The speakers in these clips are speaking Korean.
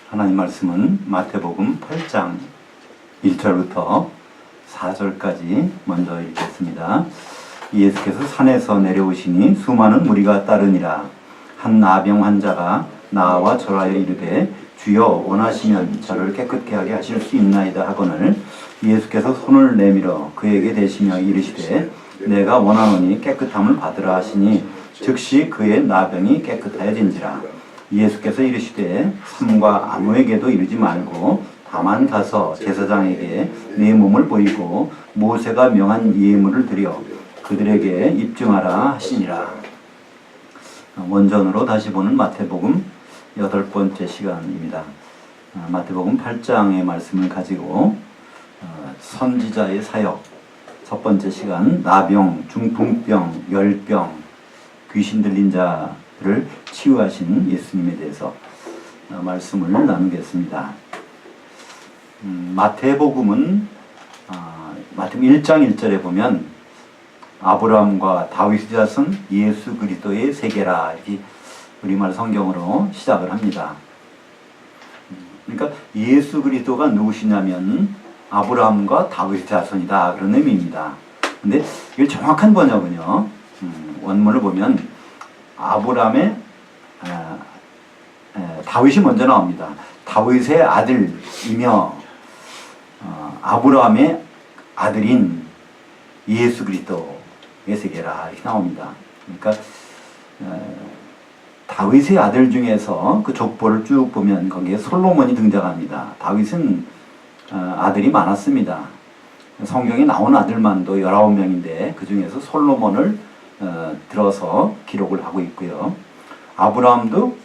하나님 말씀은 마태복음 8장 1절부터 4절까지 먼저 읽겠습니다. 예수께서 산에서 내려오시니 수많은 무리가 따르니라. 한 나병 환자가 나와 절하여 이르되 주여 원하시면 저를 깨끗게 하게 하실 수 있나이다 하거늘 예수께서 손을 내밀어 그에게 대시며 이르시되 내가 원하노니 깨끗함을 받으라 하시니 즉시 그의 나병이 깨끗하여진지라. 예수께서 이르시되 삼가 아무에게도 이르지 말고 다만 가서 제사장에게 내 몸을 보이고 모세가 명한 예물을 드려 그들에게 입증하라 하시니라. 원전으로 다시 보는 마태복음 8번째 시간입니다. 마태복음 8장의 말씀을 가지고 선지자의 사역 첫 번째 시간, 나병, 중풍병, 열병, 귀신 들린 자를 치유하신 예수님에 대해서 말씀을 나누겠습니다. 마태복음은 마태복음 1장 1절에 보면 아브라함과 다윗의 자손 예수 그리스도의 세계라 이렇게 우리말 성경으로 시작을 합니다. 그러니까 예수 그리스도가 누구시냐면 아브라함과 다윗의 자손이다 그런 의미입니다. 근데 이게 정확한 번역은요, 원문을 보면 아브라함의 다윗이 먼저 나옵니다. 다윗의 아들이며 아브라함의 아들인 예수 그리스도의 세계라 이렇게 나옵니다. 그러니까 다윗의 아들 중에서 그 족보를 쭉 보면 거기에 솔로몬이 등장합니다. 다윗은 아들이 많았습니다. 성경에 나온 아들만도 19명인데 그 중에서 솔로몬을 들어서 기록을 하고 있고요. 아브라함도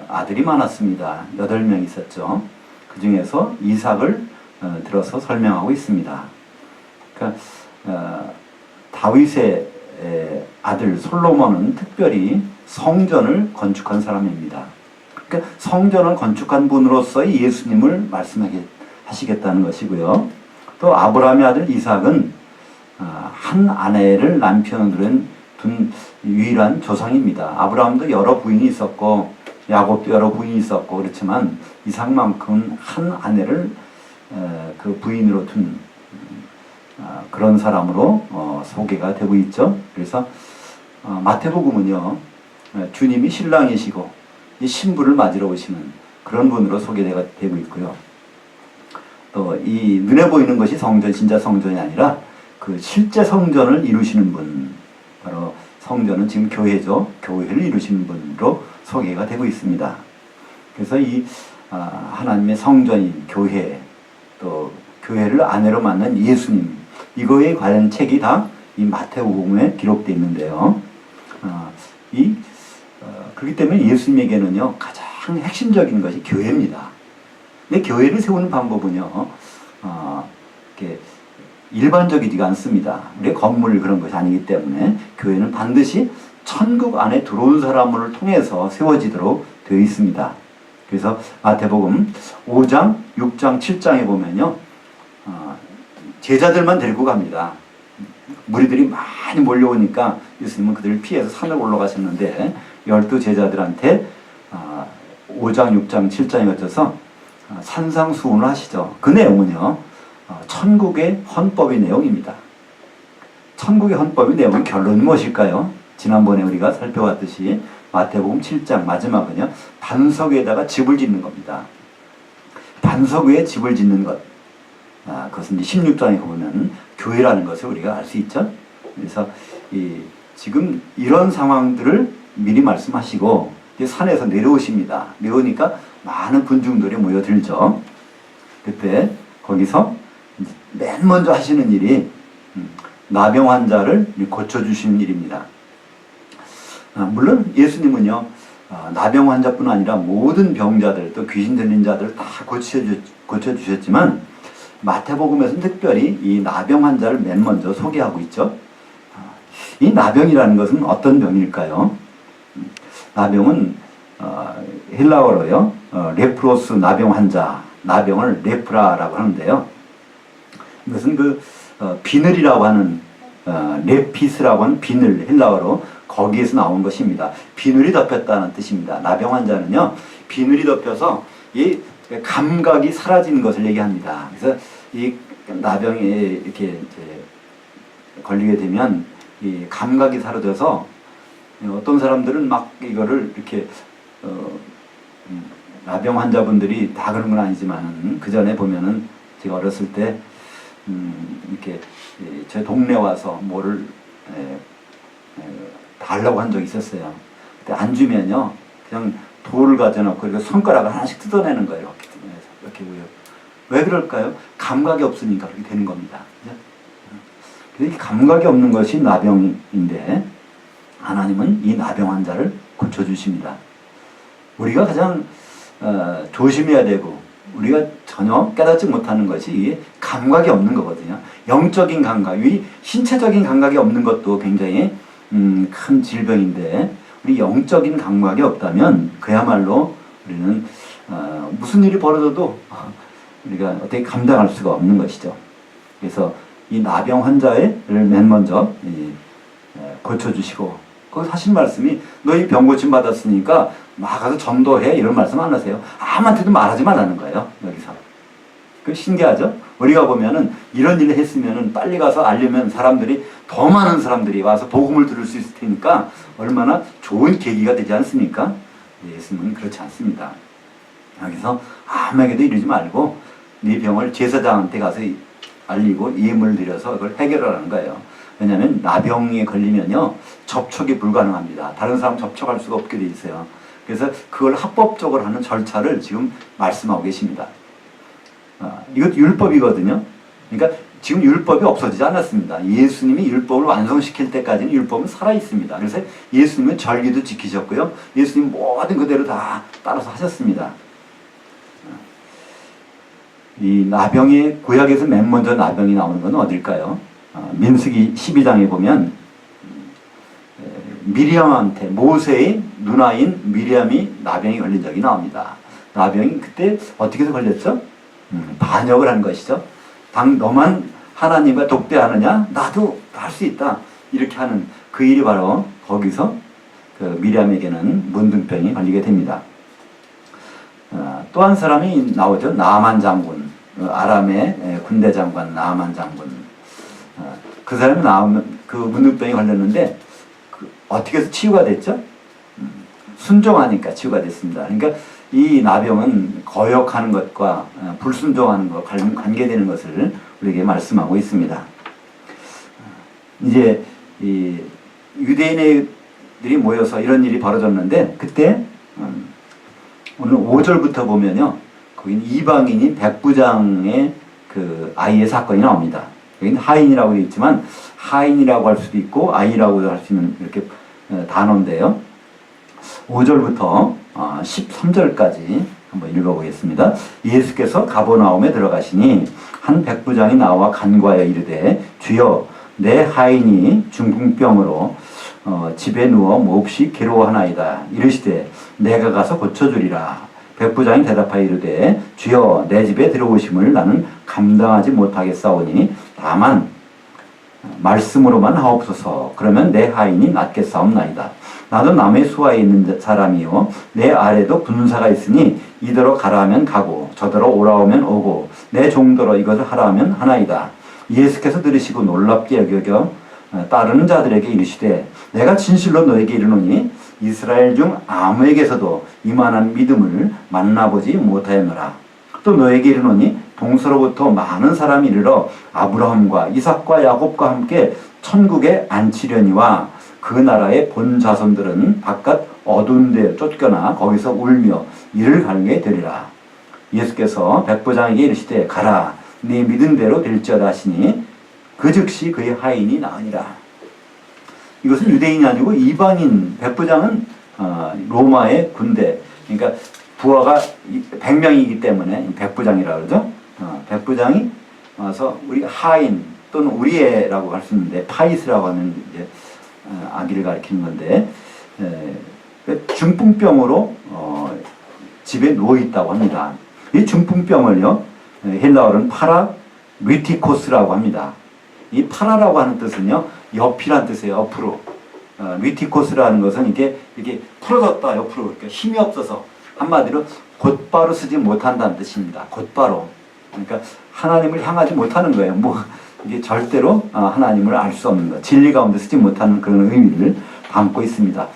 아들이 많았습니다. 8명 있었죠. 그 중에서 이삭을 들어서 설명하고 있습니다. 그러니까 다윗의 아들 솔로몬은 특별히 성전을 건축한 사람입니다. 그러니까 성전을 건축한 분으로서의 예수님을 말씀하시겠다는 것이고요. 또 아브라함의 아들 이삭은 한 아내를 남편으로 둔 유일한 조상입니다. 아브라함도 여러 부인이 있었고 야곱도 여러 부인이 있었고 그렇지만 이삭만큼은 한 아내를 그 부인으로 둔 그런 사람으로 소개가 되고 있죠. 그래서 마태복음은요, 주님이 신랑이시고 이 신부를 맞으러 오시는 그런 분으로 소개가 되고 있고요. 또 이 눈에 보이는 것이 성전, 진짜 성전이 아니라 그 실제 성전을 이루시는 분, 바로 성전은 지금 교회죠. 교회를 이루시는 분으로 소개가 되고 있습니다. 그래서 이 하나님의 성전인 교회, 또 교회를 아내로 만난 예수님, 이거에 관한 책이 다 이 마태복음에 기록되어 있는데요. 그렇기 때문에 예수님에게는요, 가장 핵심적인 것이 교회입니다. 근데 교회를 세우는 방법은요, 이렇게 일반적이지가 않습니다. 우리 건물 그런 것이 아니기 때문에 교회는 반드시 천국 안에 들어온 사람을 통해서 세워지도록 되어 있습니다. 그래서 마태복음 5장, 6장, 7장에 보면요, 제자들만 데리고 갑니다. 무리들이 많이 몰려오니까 예수님은 그들을 피해서 산을 올라가셨는데 12제자들한테 5장, 6장, 7장에 거쳐서 산상수훈을 하시죠. 그 내용은요, 천국의 헌법의 내용입니다. 천국의 헌법의 내용은 결론이 무엇일까요? 지난번에 우리가 살펴봤듯이 마태복음 7장 마지막은요, 반석 위에다가 집을 짓는 겁니다. 반석 위에 집을 짓는 것, 그것은 이제 16장에 보면 교회라는 것을 우리가 알 수 있죠. 그래서 지금 이런 상황들을 미리 말씀하시고 이제 산에서 내려오십니다. 내려오니까 많은 군중들이 모여들죠. 그때 거기서 맨 먼저 하시는 일이 나병 환자를 고쳐주시는 일입니다. 물론 예수님은요, 나병 환자뿐 아니라 모든 병자들, 또 귀신 들린 자들 다 고쳐주셨지만 마태복음에서는 특별히 이 나병 환자를 맨 먼저 소개하고 있죠. 이 나병이라는 것은 어떤 병일까요? 나병은 헬라어로요, 레프로스 나병 환자, 나병을 레프라라고 하는데요. 이것은 비늘이라고 하는 레피스라고 하는 비늘, 헬라어로 거기에서 나온 것입니다. 비늘이 덮였다는 뜻입니다. 나병 환자는요, 비늘이 덮여서 이 감각이 사라지는 것을 얘기합니다. 그래서 이 나병에 이렇게 이제 걸리게 되면 이 감각이 사라져서 어떤 사람들은 막 이거를 이렇게 나병 환자분들이 다 그런 건 아니지만 그 전에 보면은 제가 어렸을 때 이렇게 제 동네 와서 뭐를 달라고 한 적이 있었어요. 그때 안 주면요 그냥 돌을 가져놓고 이렇게 손가락을 하나씩 뜯어내는 거예요. 이렇게 왜 그럴까요? 감각이 없으니까 그렇게 되는 겁니다. 그래서 이 감각이 없는 것이 나병인데 하나님은 이 나병 환자를 고쳐주십니다. 우리가 가장 조심해야 되고 우리가 전혀 깨닫지 못하는 것이 이 감각이 없는 거거든요. 영적인 감각, 이 신체적인 감각이 없는 것도 굉장히 큰 질병인데 우리 영적인 감각이 없다면 그야말로 우리는 무슨 일이 벌어져도 우리가 어떻게 감당할 수가 없는 것이죠. 그래서 이 나병 환자를 맨 먼저 고쳐주시고 그 하신 말씀이 너희 병 고침 받았으니까 나가서 전도해 이런 말씀 안 하세요. 아무한테도 말하지 말라는 거예요. 여기서. 그 신기하죠? 우리가 보면은 이런 일을 했으면은 빨리 가서 알리면 사람들이 더 많은 사람들이 와서 복음을 들을 수 있을 테니까 얼마나 좋은 계기가 되지 않습니까? 예수님은 그렇지 않습니다. 여기서 아무에게도 이러지 말고 네 병을 제사장한테 가서 알리고 예물을 드려서 그걸 해결하라는 거예요. 왜냐하면 나병에 걸리면요 접촉이 불가능합니다. 다른 사람 접촉할 수가 없게 돼 있어요. 그래서 그걸 합법적으로 하는 절차를 지금 말씀하고 계십니다. 이것도 율법이거든요. 그러니까 지금 율법이 없어지지 않았습니다. 예수님이 율법을 완성시킬 때까지는 율법은 살아있습니다. 그래서 예수님은 절기도 지키셨고요. 예수님 모든 그대로 다 따라서 하셨습니다. 이 나병의 구약에서 맨 먼저 나병이 나오는 건 어딜까요? 민수기 12장에 보면 미리암한테 모세의 누나인 미리암이 나병이 걸린 적이 나옵니다. 나병이 그때 어떻게 해서 걸렸죠? 반역을 한 것이죠. 너만 하나님과 독대하느냐? 나도 할 수 있다. 이렇게 하는 그 일이 바로 거기서 그 미리암에게는 문둥병이 걸리게 됩니다. 또 한 사람이 나오죠. 나만 장군. 아람의 군대 장관 나만 장군. 그 사람이 나오면 그 문둥병이 걸렸는데 어떻게 해서 치유가 됐죠? 순종하니까 치유가 됐습니다. 그러니까 이 나병은 거역하는 것과 불순종하는 것 관계되는 것을 우리에게 말씀하고 있습니다. 이제 이 유대인들이 모여서 이런 일이 벌어졌는데 그때 오늘 5절부터 보면요. 거기는 이방인인 백부장의 그 아이의 사건이 나옵니다. 여기는 하인이라고 되어 있지만 하인이라고 할 수도 있고 아이라고 할 수 있는 이렇게 단어인데요. 5절부터 13절까지 한번 읽어보겠습니다. 예수께서 가버나움에 들어가시니 한 백부장이 나와 간구하여 이르되 주여 내 하인이 중풍병으로 집에 누워 몹시 괴로워하나이다. 이르시되 내가 가서 고쳐주리라. 백부장이 대답하여 이르되 주여 내 집에 들어오심을 나는 감당하지 못하겠사오니 다만 말씀으로만 하옵소서. 그러면 내 하인이 낫겠사옵나이다. 나도 남의 수하에 있는 사람이요 내 아래도 군사가 있으니 이더러 가라 하면 가고 저더러 오라 하면 오고 내 종더러 이것을 하라 하면 하나이다. 예수께서 들으시고 놀랍게 여겨 따르는 자들에게 이르시되 내가 진실로 너에게 이르노니 이스라엘 중 아무에게서도 이만한 믿음을 만나보지 못하였노라. 또 너에게 이르노니 동서로부터 많은 사람이 이르러 아브라함과 이삭과 야곱과 함께 천국에 앉히려니와 그 나라의 본 자손들은 바깥 어두운 데 쫓겨나 거기서 울며 이를 갈게 되리라. 예수께서 백부장에게 이르시되 가라 네 믿은 대로 될지어다 하시니 그 즉시 그의 하인이 나으니라. 이것은 유대인이 아니고 이방인. 백부장은 로마의 군대, 그러니까 부하가 100명이기 때문에 백부장이라고 그러죠. 백부장이 와서 우리 하인 또는 우리애라고 할 수 있는데 파이스라고 하는 이제 아기를 가리키는 건데 중풍병으로 집에 누워 있다고 합니다. 이 중풍병을요 헬라어로는 파라리티코스라고 합니다. 이 파라라고 하는 뜻은요 옆이란 뜻이에요. 옆으로. 리티코스라는 것은 이게 풀어졌다 옆으로, 그러니까 힘이 없어서 한마디로 곧바로 쓰지 못한다는 뜻입니다. 곧바로. 그러니까 하나님을 향하지 못하는 거예요. 뭐 이게 절대로 하나님을 알 수 없는 것, 진리 가운데 쓰지 못하는 그런 의미를 담고 있습니다.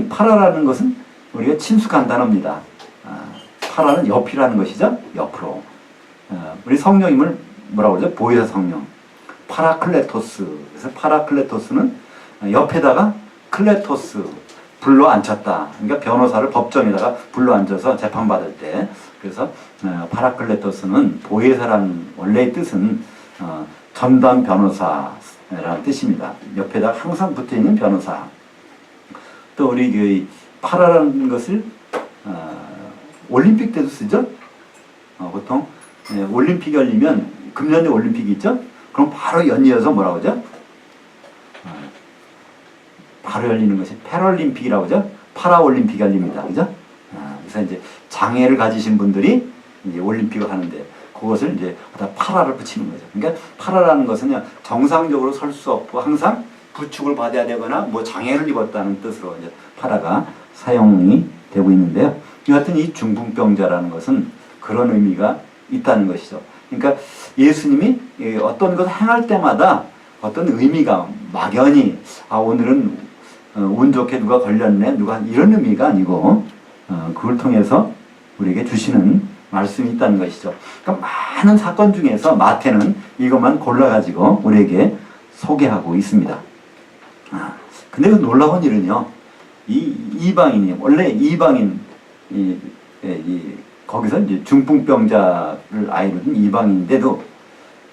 파라라는 것은 우리가 친숙한 단어입니다. 파라는 옆이라는 것이죠. 옆으로. 우리 성령님을 뭐라고 그러죠? 보혜사 성령. 파라클레토스. 그래서 파라클레토스는 옆에다가 클레토스, 불러 앉혔다. 그러니까 변호사를 법정에다가 불러 앉아서 재판받을 때. 그래서 파라클레토스는 보혜사라는 원래의 뜻은 전담 변호사라는 뜻입니다. 옆에다 항상 붙어있는 변호사. 또 우리 그 파라라는 것을 올림픽 때도 쓰죠. 보통 올림픽이 열리면 금년에 올림픽이 있죠. 그럼 바로 연이어서 뭐라고 하죠? 바로 열리는 것이 패럴림픽이라고 하죠. 파라올림픽이 열립니다. 그죠? 그래서 이제 장애를 가지신 분들이 이제 올림픽을 하는데 그것을 이제 파라를 붙이는 거죠. 그러니까 파라라는 것은 그냥 정상적으로 설 수 없고 항상 부축을 받아야 되거나 뭐 장애를 입었다는 뜻으로 이제 파라가 사용이 되고 있는데요. 여하튼 이 중풍병자라는 것은 그런 의미가 있다는 것이죠. 그러니까 예수님이 어떤 것을 행할 때마다 어떤 의미가 막연히 오늘은 운 좋게 누가 걸렸네 누가 이런 의미가 아니고 그걸 통해서 우리에게 주시는 말씀이 있다는 것이죠. 그러니까 많은 사건 중에서 마태는 이것만 골라가지고 우리에게 소개하고 있습니다. 근데 그 놀라운 일은요, 이 이방인이 원래 이방인 거기서 이제 중풍병자를 아이로 둔 이방인인데도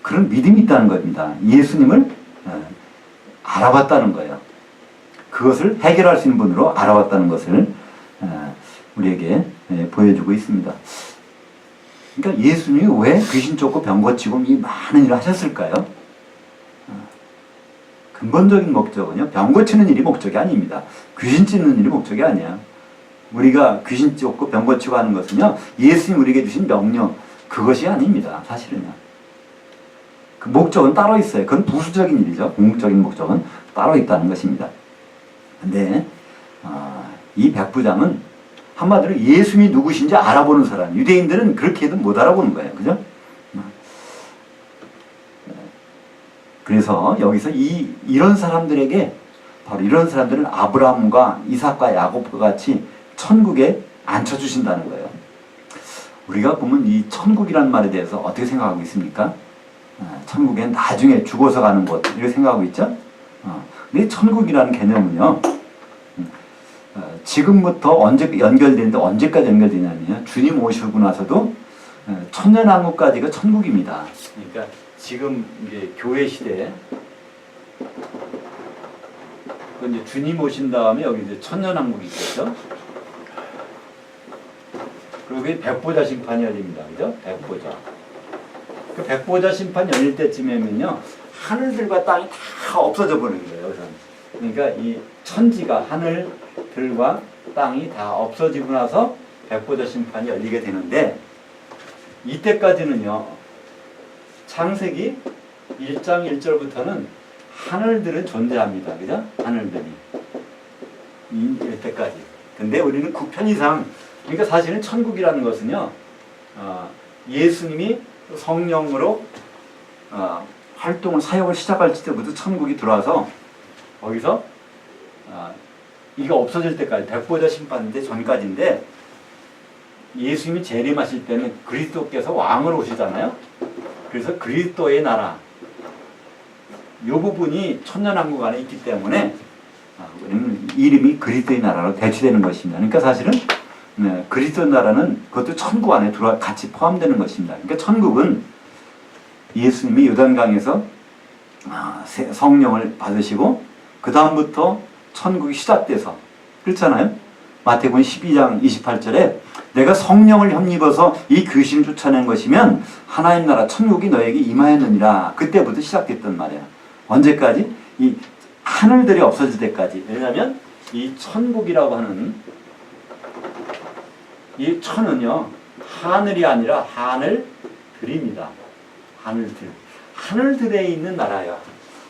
그런 믿음이 있다는 겁니다. 예수님을 알아봤다는 거예요. 그것을 해결할 수 있는 분으로 알아봤다는 것을 우리에게 보여주고 있습니다. 그러니까 예수님이 왜 귀신 쫓고 병 고치고 이 많은 일을 하셨을까요? 근본적인 목적은요, 병 고치는 일이 목적이 아닙니다. 귀신 쫓는 일이 목적이 아니야. 우리가 귀신 쫓고 병 고치고 하는 것은요, 예수님 우리에게 주신 명령, 그것이 아닙니다. 사실은요. 그 목적은 따로 있어요. 그건 부수적인 일이죠. 궁극적인 목적은 따로 있다는 것입니다. 근데 이 백부장은 한마디로 예수님이 누구신지 알아보는 사람. 유대인들은 그렇게 해도 못 알아보는 거예요. 그죠? 그래서 여기서 이런 사람들에게 바로 이런 사람들은 아브라함과 이삭과 야곱과 같이 천국에 앉혀주신다는 거예요. 우리가 보면 이 천국이라는 말에 대해서 어떻게 생각하고 있습니까? 천국엔 나중에 죽어서 가는 곳 이렇게 생각하고 있죠? 근데 천국이라는 개념은요, 지금부터 연결되는데 언제까지 연결되냐면요, 주님 오시고 나서도 천년왕국까지가 천국입니다. 그러니까 지금 이제 교회 시대에 이제 주님 오신 다음에 여기 이제 천년왕국이 있겠죠. 그리고 백보자 심판이 열립니다. 그죠? 백보자. 그 백보자 심판 열릴 때쯤이면요, 하늘들과 땅이 다 없어져 버리는 거예요. 그러니까 이 천지가 하늘들과 땅이 다 없어지고 나서 백보자 심판이 열리게 되는데, 이때까지는요, 창세기 1장 1절부터는 하늘들은 존재합니다. 그죠? 하늘들이. 이때까지. 근데 우리는 9편 이상, 그러니까 사실은 천국이라는 것은요, 예수님이 성령으로 활동을, 사역을 시작할 때부터 천국이 들어와서 거기서 이게 없어질 때까지, 백보자 심판인데 전까지인데, 예수님이 재림하실 때는 그리스도께서 왕으로 오시잖아요. 그래서 그리스도의 나라, 이 부분이 천년왕국 안에 있기 때문에 우리는 이름이 그리스도의 나라로 대치되는 것입니다. 그러니까 사실은 그리스도 나라는 그것도 천국 안에 같이 포함되는 것입니다. 그러니까 천국은 예수님이 요단강에서 성령을 받으시고 그 다음부터 천국이 시작돼서, 그렇잖아요. 마태복음 12장 28절에 내가 성령을 힘입어서 이 귀신을 쫓아낸 것이면 하나님 나라 천국이 너에게 임하였느니라. 그때부터 시작됐단 말이야. 언제까지? 이 하늘들이 없어질 때까지. 왜냐하면 이 천국이라고 하는 이 천은요, 하늘이 아니라 하늘들입니다. 하늘들. 하늘들에 있는 나라야.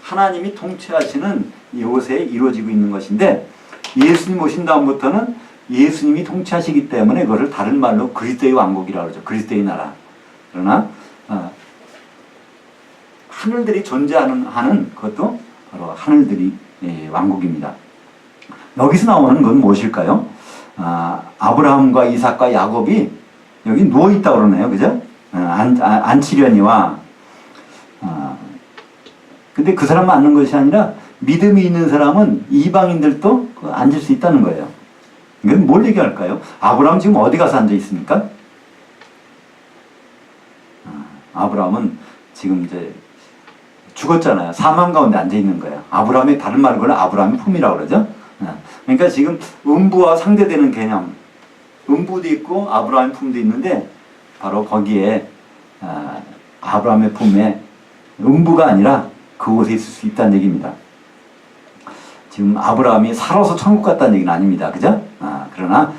하나님이 통치하시는 이곳에 이루어지고 있는 것인데, 예수님 오신 다음부터는 예수님이 통치하시기 때문에 그것을 다른 말로 그리스도의 왕국이라고 그러죠. 그리스도의 나라. 그러나 하늘들이 존재하는 그것도 바로 하늘들이 왕국입니다. 여기서 나오는 건 무엇일까요? 아브라함과 이삭과 야곱이 여기 누워있다고 그러네요. 그죠? 안치려니와 근데 그 사람만 앉는 것이 아니라 믿음이 있는 사람은 이방인들도 앉을 수 있다는 거예요. 이건 뭘 얘기할까요? 아브라함 지금 어디 가서 앉아 있습니까? 아브라함은 지금 이제 죽었잖아요. 사망 가운데 앉아 있는 거예요. 아브라함의 다른 말로 그러면 아브라함의 품이라고 그러죠. 그러니까 지금 음부와 상대되는 개념, 음부도 있고 아브라함의 품도 있는데 바로 거기에 아브라함의 품에 음부가 아니라 그곳에 있을 수 있다는 얘기입니다. 지금 아브라함이 살아서 천국 갔다는 얘기는 아닙니다. 그죠? 그러나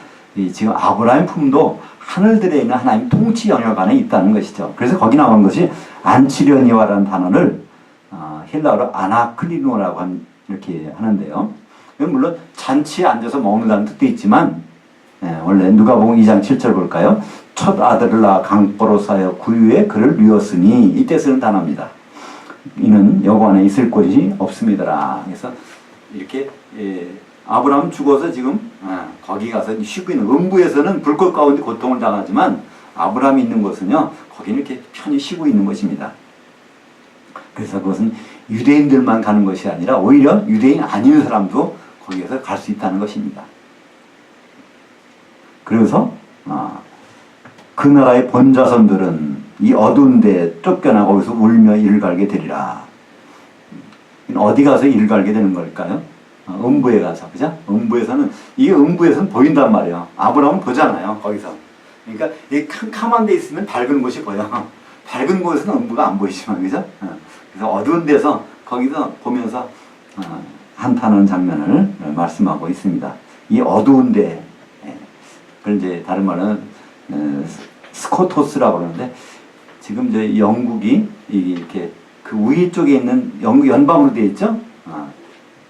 지금 아브라함의 품도 하늘들에 있는 하나님 통치 영역 안에 있다는 것이죠. 그래서 거기 나온 것이 안치려니와라는 단어를 헬라어로 아나클리노라고 이렇게 하는데요. 물론 잔치에 앉아서 먹는다는 뜻도 있지만 원래 누가복음 2장 7절 볼까요? 첫 아들을 낳아 강보로 쌓여 구유에 그를 누웠으니 이때 쓰는 단어입니다. 이는 여관 안에 있을 곳이 없습니다라. 그래서 이렇게 아브라함 죽어서 지금 거기 가서 쉬고 있는 음부에서는 불꽃 가운데 고통을 당하지만 아브라함이 있는 곳은요 거기는 이렇게 편히 쉬고 있는 것입니다. 그래서 그것은 유대인들만 가는 것이 아니라 오히려 유대인 아닌 사람도 거기에서 갈 수 있다는 것입니다. 그래서 그 나라의 본자손들은 이 어두운 데에 쫓겨나 거기서 울며 이를 갈게 되리라. 어디 가서 이를 갈게 되는 걸까요? 음부에 가서, 그죠? 음부에서는, 이게 음부에서는 보인단 말이에요. 아브라함은 보잖아요, 거기서. 그러니까 이 캄캄한 데 있으면 밝은 곳이 보여. 밝은 곳에서는 음부가 안 보이지만, 그죠? 그래서 어두운 데서 거기서 보면서 한탄하는 장면을 말씀하고 있습니다. 이 어두운 데, 그걸 이제 다른 말은 스코토스라고 그러는데, 지금 이제 영국이 이렇게 그 우위 쪽에 있는 영국 연방으로 되어 있죠?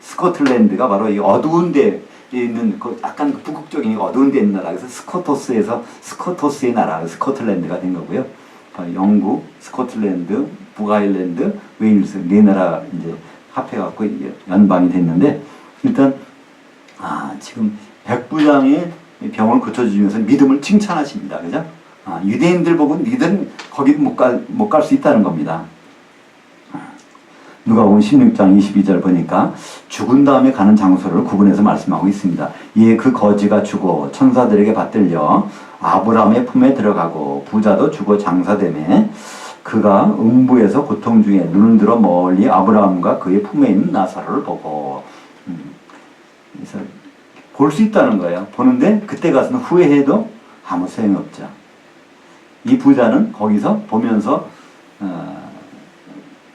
스코틀랜드가 바로 이 어두운 데에 있는 그 약간 북극적인 어두운 데 있는 나라. 그래서 스코토스에서 스코토스의 나라, 스코틀랜드가 된 거고요. 영국, 스코틀랜드, 북아일랜드, 웨일스 네 나라 이제 합해갖고 연방이 됐는데 일단 지금 백부장의 병을 고쳐주면서 믿음을 칭찬하십니다. 그죠? 유대인들 보고 니들은 거기 못 갈 수 있다는 겁니다. 누가복음 16장 22절 보니까 죽은 다음에 가는 장소를 구분해서 말씀하고 있습니다. 이에 그 거지가 죽어 천사들에게 받들려 아브라함의 품에 들어가고 부자도 죽어 장사되매 그가 음부에서 고통 중에 눈을 들어 멀리 아브라함과 그의 품에 있는 나사로를 보고 그래서 볼 수 있다는 거예요. 보는데 그때 가서는 후회해도 아무 소용이 없죠. 이 부자는 거기서 보면서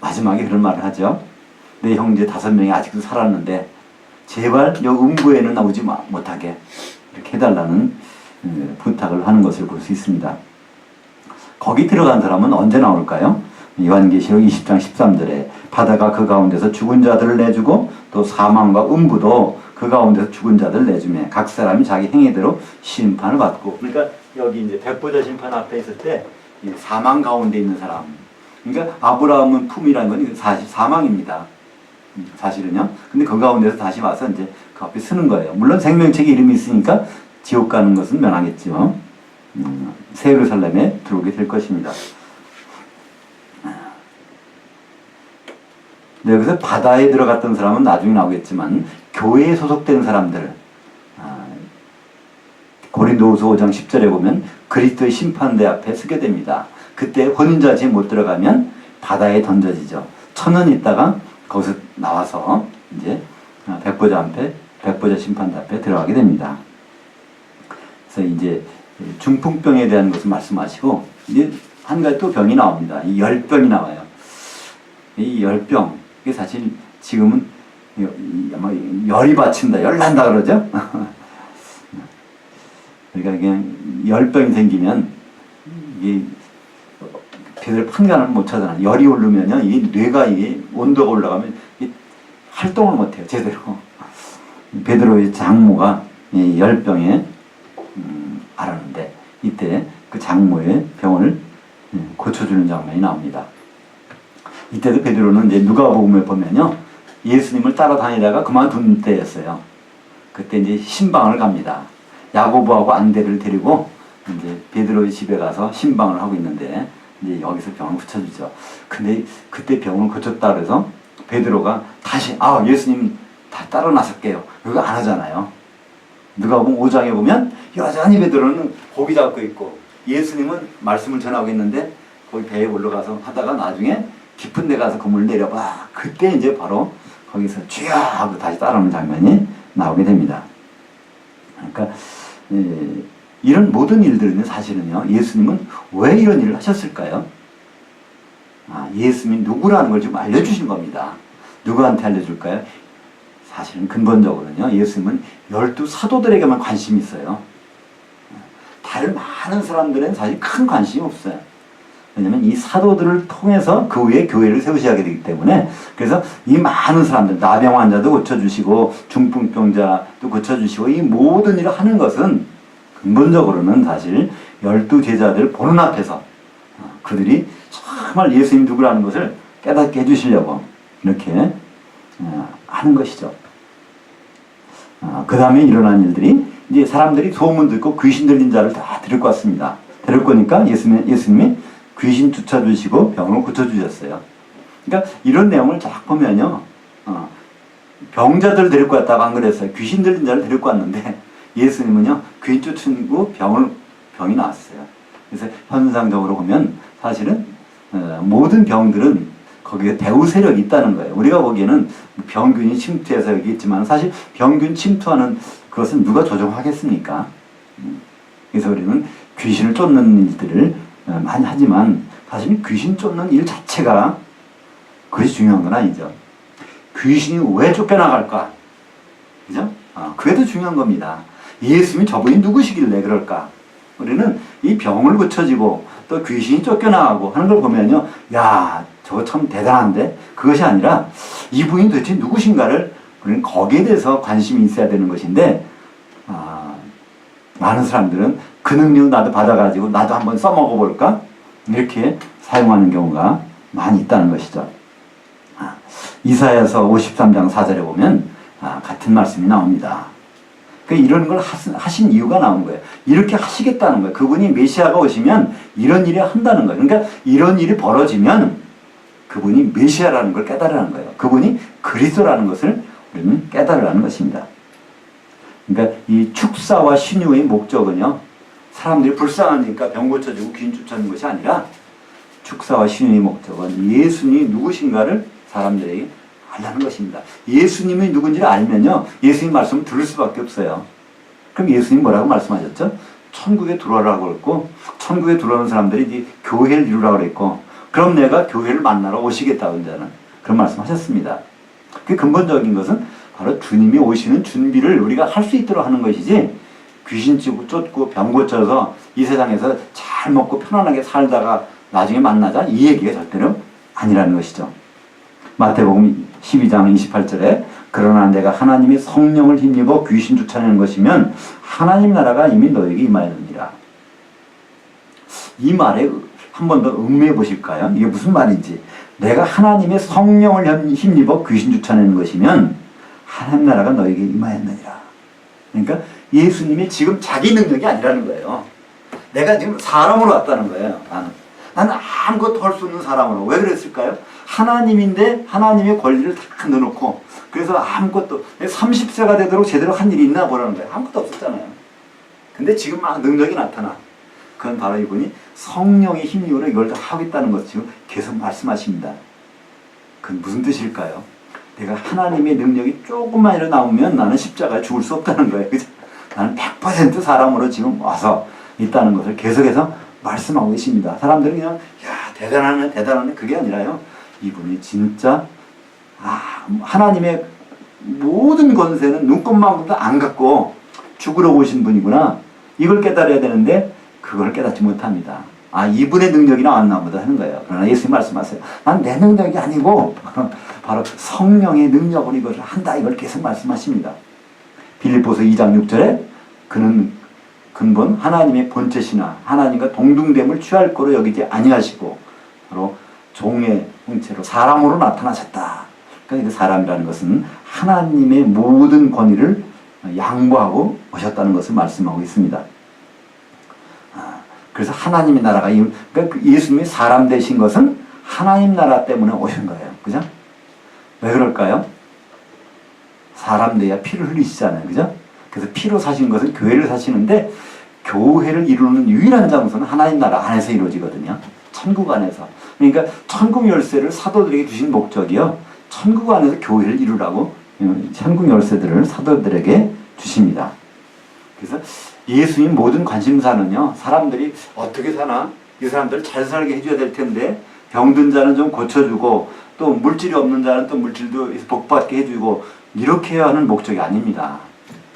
마지막에 그런 말을 하죠. 내 형제 5명이 아직도 살았는데 제발 여 음부에는 나오지 못하게 이렇게 해달라는 부탁을 하는 것을 볼 수 있습니다. 거기 들어간 사람은 언제 나올까요? 요한계시록 20장 13절에 바다가 그 가운데서 죽은 자들을 내주고 또 사망과 음부도 그 가운데서 죽은 자들을 내주며 각 사람이 자기 행위대로 심판을 받고, 그러니까 여기 이제 백보자 심판 앞에 있을 때 사망 가운데 있는 사람, 그러니까 아브라함은 품이라는 건 사실 사망입니다. 사실은요. 근데 그 가운데서 다시 와서 이제 그 앞에 서는 거예요. 물론 생명책에 이름이 있으니까 지옥 가는 것은 면하겠지요. 새 예루살렘에 들어오게 될 것입니다. 네, 여기서 바다에 들어갔던 사람은 나중에 나오겠지만 교회에 소속된 사람들, 고린도후서 5장 10절에 보면 그리스도의 심판대 앞에 서게 됩니다. 그때 혼인잔치에 못 들어가면 바다에 던져지죠. 1000년 있다가 거기서 나와서 이제 백보자 심판대 앞에 들어가게 됩니다. 그래서 이제 중풍병에 대한 것을 말씀하시고 이제 한 가지 또 병이 나옵니다. 이 열병이 나와요. 이 열병, 이게 사실 지금은 아마 열이 받친다, 열난다 그러죠. 그러니까 그냥 열병이 생기면 이게 제대로 판단을 못 하잖아요. 열이 오르면요, 이 뇌가 이게 온도가 올라가면 활동을 못 해요, 제대로. 베드로의 장모가 이 열병에 알았는데 이때 그 장모의 병을 고쳐주는 장면이 나옵니다. 이때도 베드로는 이제 누가복음에 보면요, 예수님을 따라다니다가 그만둔 때였어요. 그때 이제 신방을 갑니다. 야고보하고 안데를 데리고 이제 베드로의 집에 가서 신방을 하고 있는데 이제 여기서 병을 고쳐주죠. 근데 그때 병을 고쳤다 그래서 베드로가 다시 예수님 다 따라 나설게요. 이거 안 하잖아요. 누가복음 5장에 보면 여전히 베드로는 고기 잡고 있고 예수님은 말씀을 전하고 있는데 거기 배에 올라가서 하다가 나중에 깊은 데 가서 그물을 내려봐. 그때 이제 바로 거기서 주야 하고 다시 따라오는 장면이 나오게 됩니다. 그러니까 이런 모든 일들은 사실은요, 예수님은 왜 이런 일을 하셨을까요? 예수님이 누구라는 걸 좀 알려주신 겁니다. 누구한테 알려줄까요? 사실은 근본적으로는요, 예수님은 12 사도들에게만 관심이 있어요. 다른 많은 사람들은 사실 큰 관심이 없어요. 왜냐면 이 사도들을 통해서 그 위에 교회를 세우셔야 되기 때문에, 그래서 이 많은 사람들, 나병 환자도 고쳐주시고 중풍병자도 고쳐주시고 이 모든 일을 하는 것은 근본적으로는 사실 12 제자들 보는 앞에서 그들이 정말 예수님 누구라는 것을 깨닫게 해주시려고 이렇게 하는 것이죠. 그 다음에 일어난 일들이 이제 사람들이 소문 듣고 귀신 들린 자를 다 데리고 왔습니다. 데리고 오니까 예수님이 귀신 쫓아주시고 병을 고쳐주셨어요. 그러니까 이런 내용을 쫙 보면요, 병자들 데리고 왔다고 안 그랬어요. 귀신 들린 자를 데리고 왔는데 예수님은요, 귀신 쫓고 병이 나왔어요. 그래서 현상적으로 보면 사실은 모든 병들은 거기에 배후 세력이 있다는 거예요. 우리가 보기에는 병균이 침투해서 여기 있지만 사실 병균 침투하는 그것은 누가 조정하겠습니까? 그래서 우리는 귀신을 쫓는 일들을 많이 하지만 사실 귀신 쫓는 일 자체가 그것이 중요한 건 아니죠. 귀신이 왜 쫓겨나갈까? 그죠? 그게 더 중요한 겁니다. 예수님이 저분이 누구시길래 그럴까? 우리는 이 병을 고쳐지고 또 귀신이 쫓겨나가고 하는 걸 보면요, 야, 저거 참 대단한데? 그것이 아니라 이분이 도대체 누구신가를 우리는 거기에 대해서 관심이 있어야 되는 것인데, 많은 사람들은 그 능력 나도 받아가지고 나도 한번 써먹어 볼까? 이렇게 사용하는 경우가 많이 있다는 것이죠. 이사야서 53장 4절에 보면 같은 말씀이 나옵니다. 그러니까 이런 걸 하신 이유가 나온 거예요. 이렇게 하시겠다는 거예요. 그분이 메시아가 오시면 이런 일을 한다는 거예요. 그러니까 이런 일이 벌어지면 그분이 메시아라는 걸 깨달으라는 거예요. 그분이 그리스도라는 것을 우리는 깨달으라는 것입니다. 그러니까 이 축사와 신유의 목적은요, 사람들이 불쌍하니까 병 고쳐주고 귀신 쫓아주는 것이 아니라 축사와 신유의 목적은 예수님이 누구신가를 사람들에게 알라는 것입니다. 예수님이 누군지를 알면요, 예수님 말씀을 들을 수밖에 없어요. 그럼 예수님 뭐라고 말씀하셨죠? 천국에 들어오라고 그랬고, 천국에 들어오는 사람들이 이제 교회를 이루라고 그랬고, 그럼 내가 교회를 만나러 오시겠다고 이제는 그런 말씀하셨습니다. 그 근본적인 것은 바로 주님이 오시는 준비를 우리가 할 수 있도록 하는 것이지, 귀신 쫓고 병 고쳐서 이 세상에서 잘 먹고 편안하게 살다가 나중에 만나자, 이 얘기가 절대로 아니라는 것이죠. 마태복음 12장 28절에 그러나 내가 하나님의 성령을 힘입어 귀신 쫓아내는 것이면 하나님 나라가 이미 너에게 임하였느니라. 이 말에 한 번 더 음미해 보실까요? 이게 무슨 말인지. 내가 하나님의 성령을 힘입어 귀신 쫓아내는 것이면 하나님 나라가 너에게 임하였느니라. 그러니까 예수님이 지금 자기 능력이 아니라는 거예요. 내가 지금 사람으로 왔다는 거예요. 나는 아무것도 할 수 없는 사람으로. 왜 그랬을까요? 하나님인데 하나님의 권리를 다 넣어놓고, 그래서 아무것도 30세가 되도록 제대로 한 일이 있나 보라는 거예요. 아무것도 없었잖아요. 근데 지금 막 능력이 나타나. 그건 바로 이분이 성령의 힘으로 이걸 다 하겠다는 것을 지금 계속 말씀하십니다. 그건 무슨 뜻일까요? 내가 하나님의 능력이 조금만이라도 나오면 나는 십자가에 죽을 수 없다는 거예요. 그죠? 나는 100% 사람으로 지금 와서 있다는 것을 계속해서 말씀하고 계십니다. 사람들은 그냥 야 대단하네 그게 아니라요, 이분이 진짜 하나님의 모든 권세는 눈꼽만큼도 안 갖고 죽으러 오신 분이구나, 이걸 깨달아야 되는데 그걸 깨닫지 못합니다. 이분의 능력이 나왔나 보다 하는 거예요. 그러나 예수님 말씀하세요. 난 내 능력이 아니고 바로 성령의 능력으로 이것을 한다, 이걸 계속 말씀하십니다. 빌립보서 2장 6절에 그는 근본 하나님의 본체시나 하나님과 동등됨을 취할 거로 여기지 아니하시고 바로 종의 형체로 사람으로 나타나셨다. 그러니까 그 사람이라는 것은 하나님의 모든 권위를 양보하고 오셨다는 것을 말씀하고 있습니다. 그래서 하나님의 나라가 그러니까 예수님이 사람 되신 것은 하나님 나라 때문에 오신 거예요. 그죠? 왜 그럴까요? 사람 돼야 피를 흘리시잖아요. 그죠? 그래서 피로 사신 것은 교회를 사시는데 교회를 이루는 유일한 장소는 하나님 나라 안에서 이루어지거든요. 천국 안에서. 그러니까 천국 열쇠를 사도들에게 주신 목적이요. 천국 안에서 교회를 이루라고 천국 열쇠들을 사도들에게 주십니다. 그래서 예수님 모든 관심사는요. 사람들이 어떻게 사나? 이 사람들 잘 살게 해줘야 될 텐데 병든 자는 좀 고쳐주고 또 물질이 없는 자는 또 물질도 복받게 해주고 이렇게 하는 목적이 아닙니다.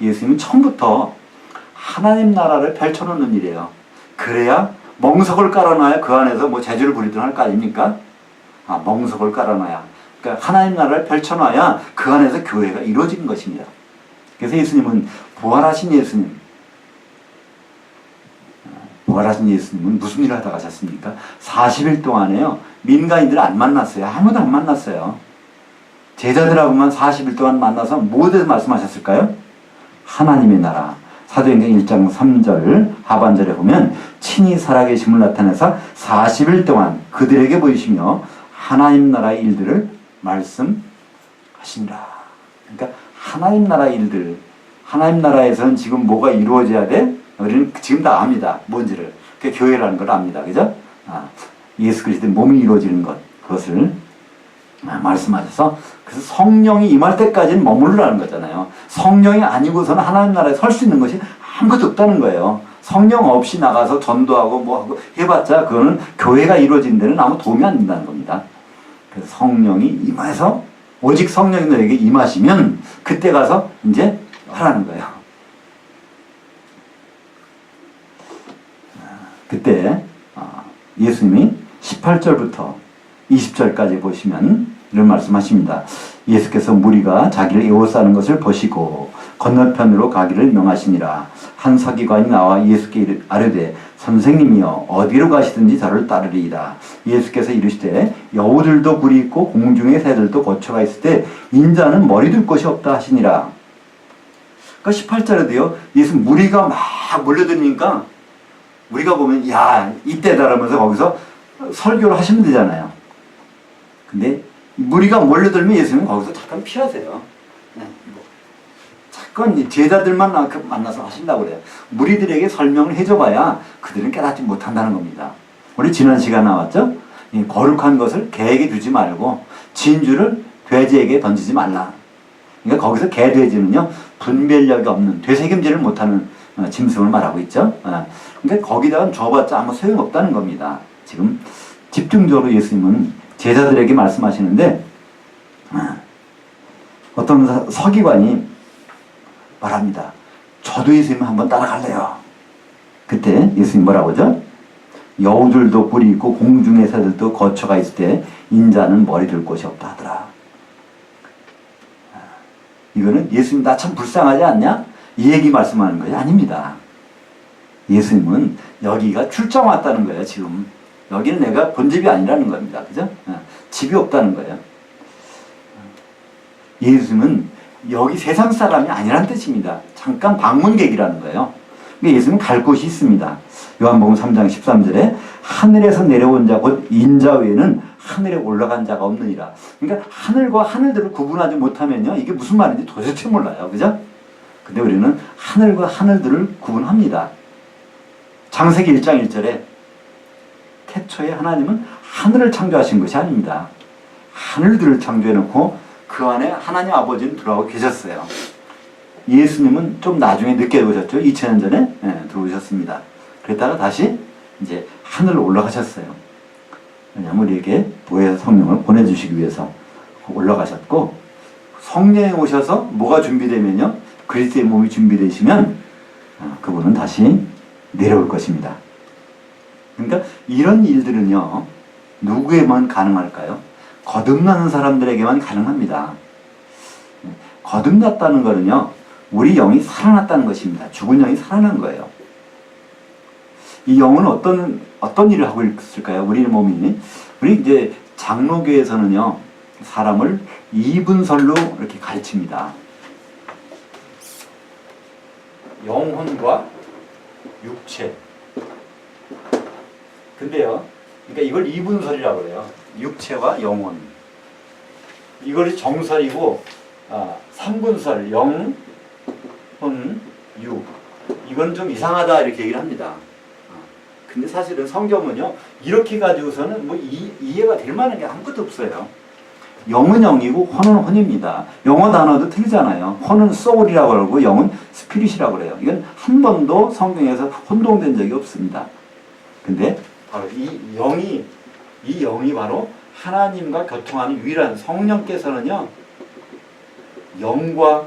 예수님은 처음부터 하나님 나라를 펼쳐놓는 일이에요. 그래야 멍석을 깔아놔야 그 안에서 뭐 재주를 부리든 할 거 아닙니까? 멍석을 깔아놔야. 그러니까 하나님 나라를 펼쳐놔야 그 안에서 교회가 이루어지는 것입니다. 그래서 예수님은 부활하신 예수님은 무슨 일을 하다 가셨습니까? 40일 동안에요. 민간인들 안 만났어요. 아무도 안 만났어요. 제자들하고만 40일 동안 만나서 뭐에 말씀하셨을까요? 하나님의 나라. 사도행전 1장 3절 하반절에 보면 친히 살아계심을 나타내서 40일 동안 그들에게 보이시며 하나님 나라의 일들을 말씀하신다. 그러니까 하나님 나라의 일들, 하나님 나라에서는 지금 뭐가 이루어져야 돼? 우리는 지금 다 압니다. 뭔지를. 그게 교회라는 걸 압니다. 그죠? 예수 그리스도의 몸이 이루어지는 것, 그것을 말씀하셔서 그래서 성령이 임할 때까지는 머무르라는 거잖아요. 성령이 아니고서는 하나님 나라에 설 수 있는 것이 아무것도 없다는 거예요. 성령 없이 나가서 전도하고 뭐 하고 해봤자 그거는 교회가 이루어진 데는 아무 도움이 안 된다는 겁니다. 그래서 성령이 임해서 오직 성령이 너에게 임하시면 그때 가서 이제 하라는 거예요. 그때 예수님이 18절부터 20절까지 보시면 이런 말씀하십니다. 예수께서 무리가 자기를 에워싸는 것을 보시고 건너편으로 가기를 명하시니라. 한 서기관이 나와 예수께 아뢰되 선생님이여 어디로 가시든지 저를 따르리이다. 예수께서 이르시되 여우들도 굴이 있고 공중의 새들도 거처가 있을 때 인자는 머리 둘 곳이 없다 하시니라. 그러니까 18절에도요. 예수 무리가 막 몰려드니까 우리가 보면 야 이때다 라면서 거기서 설교를 하시면 되잖아요. 근데 무리가 몰려들면 예수님은 거기서 잠깐 피하세요. 잠깐 제자들만 만나서 하신다고 그래요. 무리들에게 설명을 해줘봐야 그들은 깨닫지 못한다는 겁니다. 우리 지난 시간 나왔죠? 거룩한 것을 개에게 주지 말고 진주를 돼지에게 던지지 말라. 그러니까 거기서 개, 돼지는요 분별력이 없는 되새김질을 못하는 짐승을 말하고 있죠. 그러니까 거기다가 줘봤자 아무 소용없다는 겁니다. 지금 집중적으로 예수님은 제자들에게 말씀하시는데 어떤 서기관이 말합니다. 저도 예수님 한번 따라갈래요. 그때 예수님 뭐라고 하죠? 여우들도 뿔이 있고 공중의 새들도 거처가 있을 때 인자는 머리 둘 곳이 없다 하더라. 이거는 예수님 나 참 불쌍하지 않냐? 이 얘기 말씀하는 것이 아닙니다. 예수님은 여기가 출장 왔다는 거예요. 지금 여기는 내가 본 집이 아니라는 겁니다. 그죠? 집이 없다는 거예요. 예수님은 여기 세상 사람이 아니란 뜻입니다. 잠깐 방문객이라는 거예요. 그러니까 예수님은 갈 곳이 있습니다. 요한복음 3장 13절에 하늘에서 내려온 자 곧 인자 외에는 하늘에 올라간 자가 없느니라. 그러니까 하늘과 하늘들을 구분하지 못하면요 이게 무슨 말인지 도대체 몰라요. 그죠? 근데 우리는 하늘과 하늘들을 구분합니다. 창세기 1장 1절에 태초에 하나님은 하늘을 창조하신 것이 아닙니다. 하늘들을 창조해놓고 그 안에 하나님 아버지는 들어가고 계셨어요. 예수님은 좀 나중에 늦게 오셨죠. 2000년 전에 들어오셨습니다. 그랬다가 다시 이제 하늘로 올라가셨어요. 왜냐하면 우리에게 보혜사 성령을 보내주시기 위해서 올라가셨고 성령이 오셔서 뭐가 준비되면요. 그리스도의 몸이 준비되시면 그분은 다시 내려올 것입니다. 그러니까 이런 일들은요. 누구에만 가능할까요? 거듭나는 사람들에게만 가능합니다. 거듭났다는 거는요. 우리 영이 살아났다는 것입니다. 죽은 영이 살아난 거예요. 이 영은 어떤 일을 하고 있을까요? 우리 몸이. 우리 이제 장로교에서는요, 사람을 이분설로 이렇게 가르칩니다. 영혼과 육체. 근데요, 그러니까 이걸 이분설이라고 그래요. 육체와 영혼. 이걸 정설이고, 삼분설, 영, 혼, 육. 이건 좀 이상하다 이렇게 얘기를 합니다. 근데 사실은 성경은요, 이렇게 가지고서는 뭐 이해가 될 만한 게 아무것도 없어요. 영은 영이고 혼은 혼입니다. 영어 단어도 틀리잖아요. 혼은 soul이라고 하고 영은 spirit이라고 그래요. 이건 한 번도 성경에서 혼동된 적이 없습니다. 근데 바로 이 영이 바로 하나님과 교통하는 유일한 성령께서는요, 영과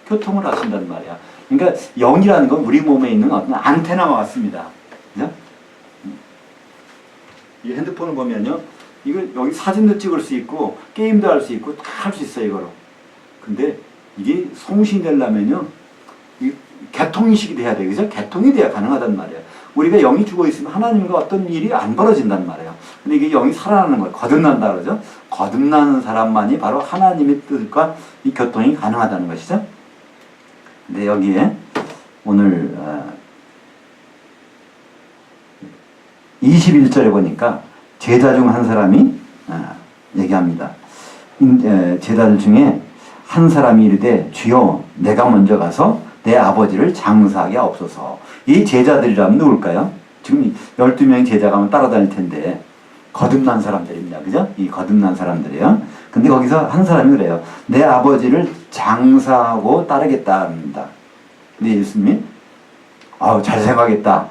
교통을 하신단 말이야. 그러니까 영이라는 건 우리 몸에 있는 어떤 안테나와 같습니다. 그죠? 이 핸드폰을 보면요, 이거 여기 사진도 찍을 수 있고 게임도 할 수 있고 다 할 수 있어요, 이거로. 근데 이게 송신이 되려면요, 이 개통인식이 돼야 돼요. 그죠? 개통이 돼야 가능하단 말이에요. 우리가 영이 죽어 있으면 하나님과 어떤 일이 안 벌어진단 말이에요. 근데 이게 영이 살아나는 거예요. 거듭난다 그러죠? 거듭나는 사람만이 바로 하나님의 뜻과 이 교통이 가능하다는 것이죠. 근데 여기에 오늘 21절에 보니까 제자 중 한 사람이 얘기합니다. 제자들 중에 한 사람이 이르되 주여 내가 먼저 가서 내 아버지를 장사하게 하옵소서. 이 제자들이라면 누굴까요? 지금 12명의 제자가 하면 따라다닐 텐데 거듭난 사람들입니다. 그죠? 이 거듭난 사람들이에요. 근데 거기서 한 사람이 그래요. 내 아버지를 장사하고 따르겠다 합니다. 근데 예수님이 잘 생각했다.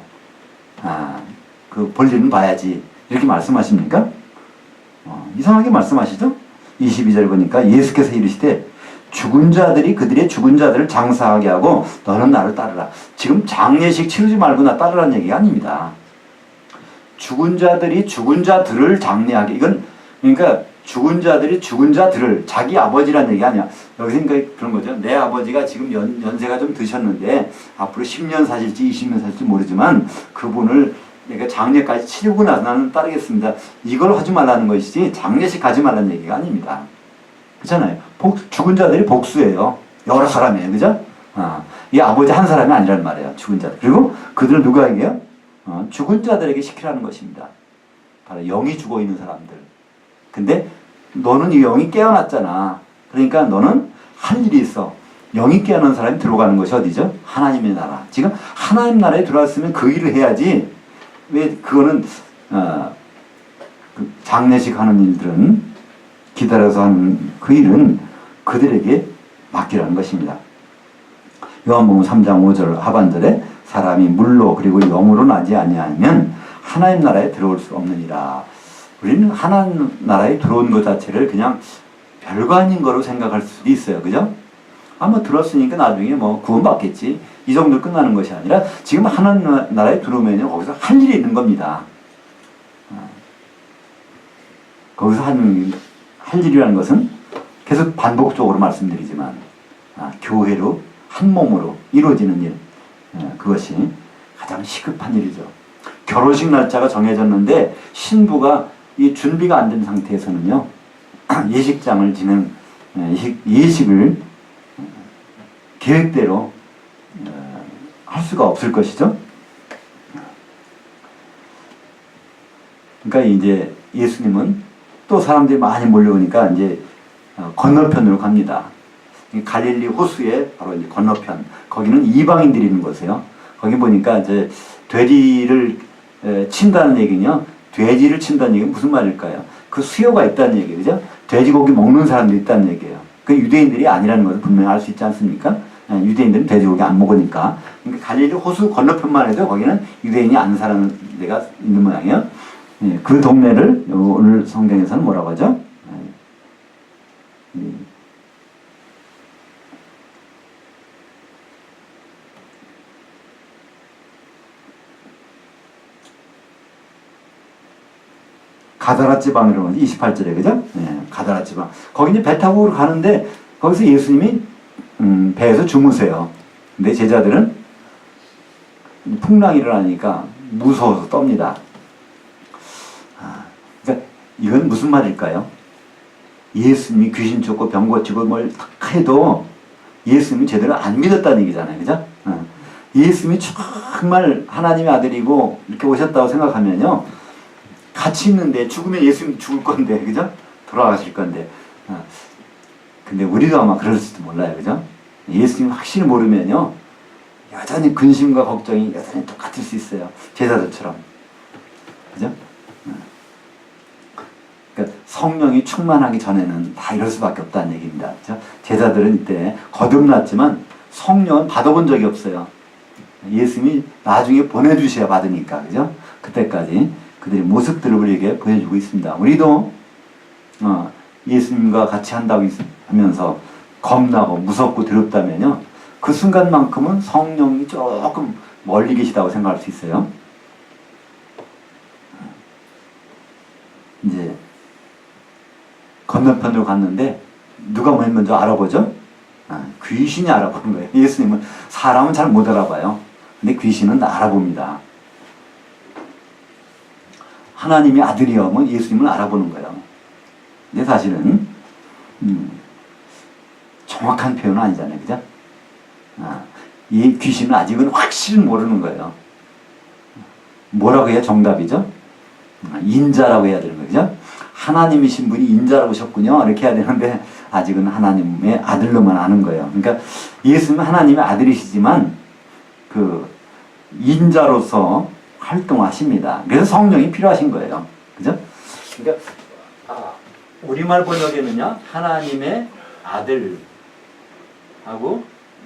그 볼일은 봐야지. 이렇게 말씀하십니까? 이상하게 말씀하시죠? 22절 보니까 예수께서 이르시되 죽은 자들이 그들의 죽은 자들을 장사하게 하고 너는 나를 따르라. 지금 장례식 치르지 말고 나 따르라는 얘기가 아닙니다. 죽은 자들이 죽은 자들을 장례하게. 이건 그러니까 죽은 자들이 죽은 자들을, 자기 아버지라는 얘기가 아니야. 여기서 그러니까 그런 거죠. 내 아버지가 지금 연세가 좀 드셨는데 앞으로 10년 사실지 20년 사실지 모르지만 그분을 내가 장례까지 치르고 나서 나는 따르겠습니다. 이걸 하지 말라는 것이지 장례식 가지 말라는 얘기가 아닙니다. 그렇잖아요. 죽은 자들이 복수예요. 여러 사람이에요. 그죠? 이 아버지 한 사람이 아니란 말이에요. 죽은 자들. 그리고 그들은 누구에게요? 죽은 자들에게 시키라는 것입니다. 바로 영이 죽어 있는 사람들. 근데 너는 이 영이 깨어났잖아. 그러니까 너는 할 일이 있어. 영이 깨어난 사람이 들어가는 것이 어디죠? 하나님의 나라. 지금 하나님 나라에 들어왔으면 그 일을 해야지. 왜 그거는 그 장례식 하는 일들은 기다려서 하는 그 일은 그들에게 맡기라는 것입니다. 요한복음 3장 5절 하반절에 사람이 물로 그리고 영으로 나지 아니하면 하나님 나라에 들어올 수 없느니라. 우리는 하나님 나라에 들어온 것 자체를 그냥 별거 아닌 거로 생각할 수도 있어요. 그죠? 아마 들었으니까 나중에 뭐 구원받겠지. 이 정도 끝나는 것이 아니라 지금 하나님 나라에 들어오면 거기서 할 일이 있는 겁니다. 거기서 할 일이라는 것은 계속 반복적으로 말씀드리지만 교회로 한 몸으로 이루어지는 일, 그것이 가장 시급한 일이죠. 결혼식 날짜가 정해졌는데 신부가 이 준비가 안 된 상태에서는요, 예식장을 예식을 계획대로 할 수가 없을 것이죠. 그러니까 이제 예수님은 또 사람들이 많이 몰려오니까 이제 건너편으로 갑니다. 갈릴리 호수의 바로 이제 건너편, 거기는 이방인들이 있는 곳이에요. 거기 보니까 이제 돼지를 친다는 얘기는요, 돼지를 친다는 얘기는 무슨 말일까요? 그 수요가 있다는 얘기예요. 그죠? 돼지고기 먹는 사람들이 있다는 얘기예요. 그 유대인들이 아니라는 것을 분명히 알 수 있지 않습니까? 유대인들은 돼지고기 안 먹으니까. 그러니까 갈릴리 호수 건너편만 해도 거기는 유대인이 안 사는 데가 있는 모양이에요. 그 동네를 오늘 성경에서는 뭐라고 하죠? 가다라 지방이라고 하죠. 28절에, 그죠? 가다라 지방. 거기 이제 배 타고 가는데, 거기서 예수님이, 배에서 주무세요. 근데 제자들은 풍랑이 일어나니까 무서워서 떱니다. 그러니까 이건 무슨 말일까요? 예수님이 귀신 쫓고 병 고치고 뭘 다 해도 예수님이 제대로 안 믿었다는 얘기잖아요. 그죠? 예수님이 정말 하나님의 아들이고 이렇게 오셨다고 생각하면요. 같이 있는데 죽으면 예수님 죽을 건데, 그죠? 돌아가실 건데. 근데 우리도 아마 그럴지도 몰라요. 그죠? 예수님 확실히 모르면요. 여전히 근심과 걱정이 여전히 똑같을 수 있어요. 제자들처럼. 그죠? 그러니까 성령이 충만하기 전에는 다 이럴 수밖에 없다는 얘기입니다. 그죠? 제자들은 이때 거듭났지만 성령은 받아본 적이 없어요. 예수님이 나중에 보내주셔야 받으니까. 그죠? 그때까지 그들의 모습들을 우리에게 보여주고 있습니다. 우리도 예수님과 같이 한다고 하면서 겁나고 무섭고 두렵다면요. 그 순간만큼은 성령이 조금 멀리 계시다고 생각할 수 있어요. 이제 건너편으로 갔는데 누가 맨 먼저 알아보죠? 귀신이 알아보는 거예요. 예수님은 사람은 잘 못 알아봐요. 근데 귀신은 알아봅니다. 하나님의 아들이면 예수님을 알아보는 거예요. 근데 사실은 정확한 표현은 아니잖아요. 그죠? 이 귀신은 아직은 확실히 모르는 거예요. 뭐라고 해야 정답이죠? 인자라고 해야 되는 거죠. 하나님이신 분이 인자라고 하셨군요. 이렇게 해야 되는데 아직은 하나님의 아들로만 아는 거예요. 그러니까 예수님은 하나님의 아들이시지만 그 인자로서 활동하십니다. 그래서 성령이 필요하신 거예요. 그죠? 그러니까 우리말 번역에는요. 하나님의 아들하고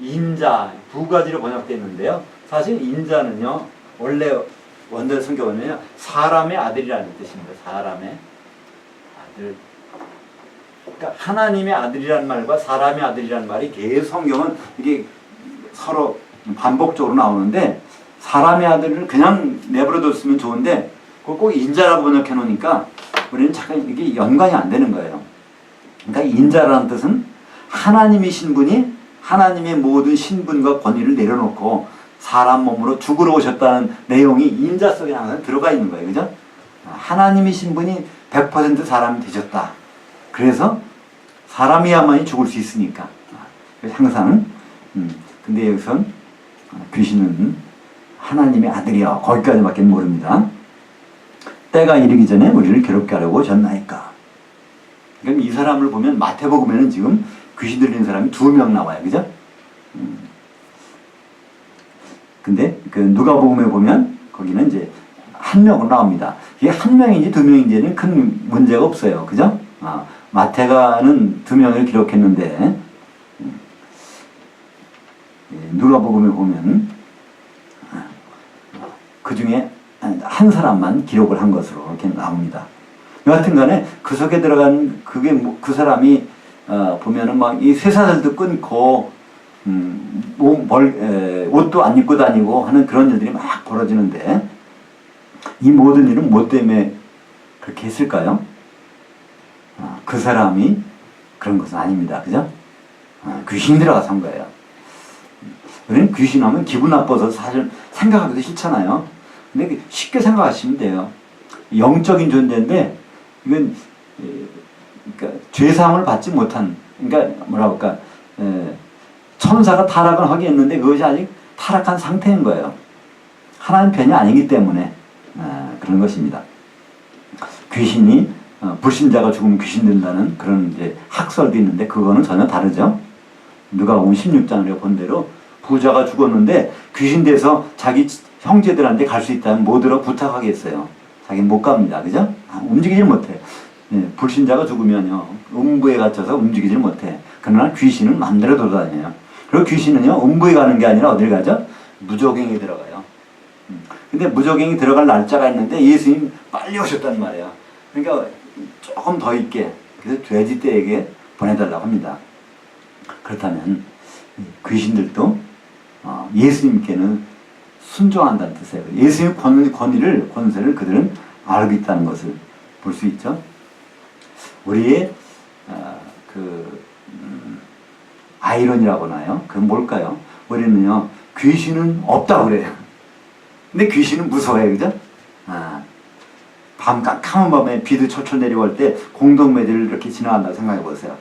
인자 두 가지로 번역되어 있는데요. 사실 인자는요. 원래 원더 성경은요. 사람의 아들이라는 뜻입니다. 사람의 아들. 그러니까 하나님의 아들이라는 말과 사람의 아들이라는 말이 계속 성경은 이게 서로 반복적으로 나오는데 사람의 아들을 그냥 내버려뒀으면 좋은데 그걸 꼭 인자라고 번역해 놓으니까 우리는 잠깐 이게 연관이 안 되는 거예요. 그러니까 인자라는 뜻은 하나님이신 분이 하나님의 모든 신분과 권위를 내려놓고 사람 몸으로 죽으러 오셨다는 내용이 인자 속에 항상 들어가 있는 거예요. 그죠? 하나님이신 분이 100% 사람이 되셨다. 그래서 사람이야만이 죽을 수 있으니까. 그래서 항상 근데 여기선 귀신은 하나님의 아들이야. 거기까지밖에 모릅니다. 때가 이르기 전에 우리를 괴롭게 하려고 오셨나이까. 그러니까 이 사람을 보면 마태복음에는 지금 귀신 들린 사람이 2명 나와요. 그죠? 근데 그 누가복음에 보면 거기는 이제 1명으로 나옵니다. 이게 1명인지 2명인지는 큰 문제가 없어요. 그죠? 마태가는 2명을 기록했는데 누가복음에 보면 그 중에 한 사람만 기록을 한 것으로 이렇게 나옵니다. 여하튼 간에 그 속에 들어간 그게 그 사람이 보면은 막 이 쇠사슬도 끊고 옷도 안 입고 다니고 하는 그런 일들이 막 벌어지는데 이 모든 일은 뭐 때문에 그렇게 했을까요? 그 사람이 그런 것은 아닙니다. 그죠? 귀신 들어가서 한 거예요. 우리는 귀신하면 기분 나빠서 사실 생각하기도 싫잖아요. 근데 쉽게 생각하시면 돼요. 영적인 존재인데 이건 그러니까 죄사함을 받지 못한 그러니까 뭐라고 할까 천사가 타락을 하긴 했는데 그것이 아직 타락한 상태인 거예요. 하나님 편이 아니기 때문에 그런 것입니다. 귀신이 불신자가 죽으면 귀신 된다는 그런 이제 학설도 있는데 그거는 전혀 다르죠. 누가복음 16장을 본 대로 부자가 죽었는데 귀신 돼서 자기 형제들한테 갈 수 있다면 못 들어 부탁하겠어요. 자기는 못 갑니다. 그죠? 움직이질 못해. 불신자가 죽으면요 음부에 갇혀서 움직이질 못해. 그러나 귀신은 마음대로 돌아다녀요. 그리고 귀신은요 음부에 가는 게 아니라 어딜 가죠? 무저갱에 들어가요. 근데 무저갱이 들어갈 날짜가 있는데 예수님 빨리 오셨단 말이에요. 그러니까 조금 더 있게 그래서 돼지떼에게 보내달라고 합니다. 그렇다면 귀신들도 예수님께는 순종한다는 뜻이에요. 예수님의 권세를 그들은 알고 있다는 것을 볼 수 있죠. 우리의 아이러니라고 하나요? 그건 뭘까요? 우리는요 귀신은 없다고 그래요. 근데 귀신은 무서워요, 그죠? 밤 깜깜한 밤에 비도 철철 내려올 때 공동묘지를 이렇게 지나간다고 생각해 보세요.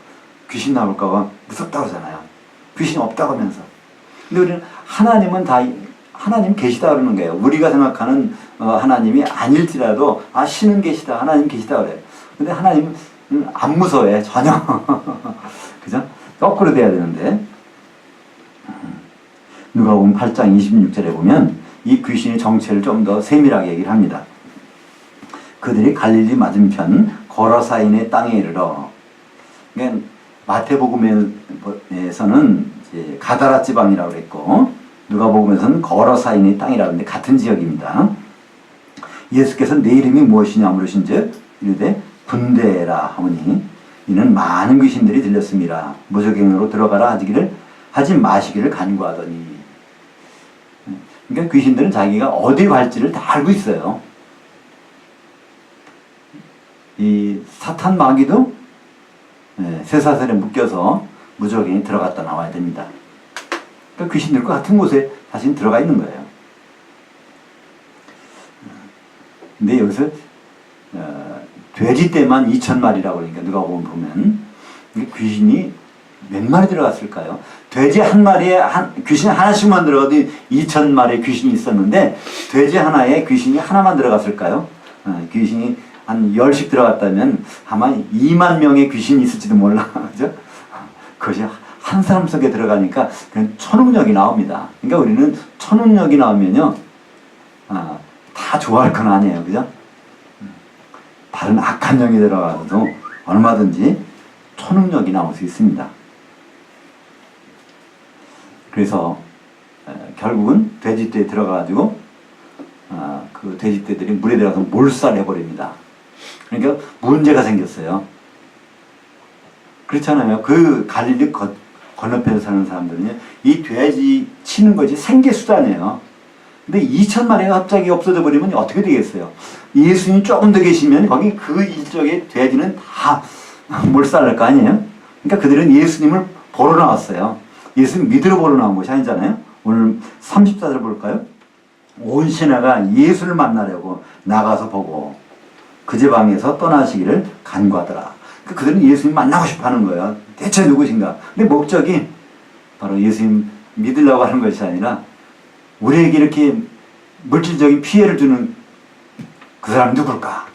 귀신 나올까봐 무섭다고 하잖아요. 귀신이 없다고 하면서. 근데 우리는 하나님은 다 하나님 계시다 그러는 거예요. 우리가 생각하는 하나님이 아닐지라도 신은 계시다, 하나님 계시다 그래요. 근데 하나님은 안 무서워해 전혀. 그죠? 거꾸로 돼야 되는데. 누가복음 8장 26절에 보면 이 귀신의 정체를 좀 더 세밀하게 얘기를 합니다. 그들이 갈릴리 맞은편 거라사인의 땅에 이르러. 그러니까 마태복음에서는 이제 가다라 지방이라고 그랬고 누가복음에서는 거라사인의 땅이라고 하는데 같은 지역입니다. 예수께서 내 이름이 무엇이냐 물으신즉 이르되 군대라 하오니 이는 많은 귀신들이 들렸습니다. 무저갱으로 들어가라 하지 마시기를 간구하더니. 그러니까 귀신들은 자기가 어디 갈지를 다 알고 있어요. 이 사탄 마귀도 쇠사슬에 묶여서 무저갱에 들어갔다 나와야 됩니다. 그러니까 귀신들과 같은 곳에 자신 들어가 있는 거예요. 근데 여기서 돼지떼만 2,000마리라고 그러니까 누가 보면 귀신이 몇 마리 들어갔을까요? 돼지 한 마리에 귀신 하나씩만 들어가도 2,000마리의 귀신이 있었는데 돼지 하나에 귀신이 하나만 들어갔을까요? 귀신이 한 10씩 들어갔다면 아마 2만 명의 귀신이 있을지도 몰라. 그죠? 그것이 한 사람 속에 들어가니까 그냥 천운력이 나옵니다. 그러니까 우리는 천운력이 나오면요, 다 좋아할 건 아니에요. 그죠? 다른 악한 영이 들어가도 얼마든지 천운력이 나올 수 있습니다. 그래서 결국은 돼지떼에 들어가가지고 그 돼지떼들이 물에 들어가서 몰살해버립니다. 그러니까 문제가 생겼어요. 그렇잖아요. 그 갈릴리 건너편에 사는 사람들은요, 이 돼지 치는 것이 생계수단이에요. 근데 2,000마리가 갑자기 없어져 버리면 어떻게 되겠어요? 예수님이 조금 더 계시면 거기 그 일적의 돼지는 다 몰살할 거 아니에요? 그러니까 그들은 예수님을 보러 나왔어요. 예수님 믿으러 보러 나온 것이 아니잖아요. 오늘 34절 볼까요? 온 신하가 예수를 만나려고 나가서 보고 그 지방에서 떠나시기를 간구하더라. 그들은 예수님 만나고 싶어 하는 거예요. 대체 누구신가? 근데 목적이 바로 예수님 믿으려고 하는 것이 아니라 우리에게 이렇게 물질적인 피해를 주는 그 사람 누굴까?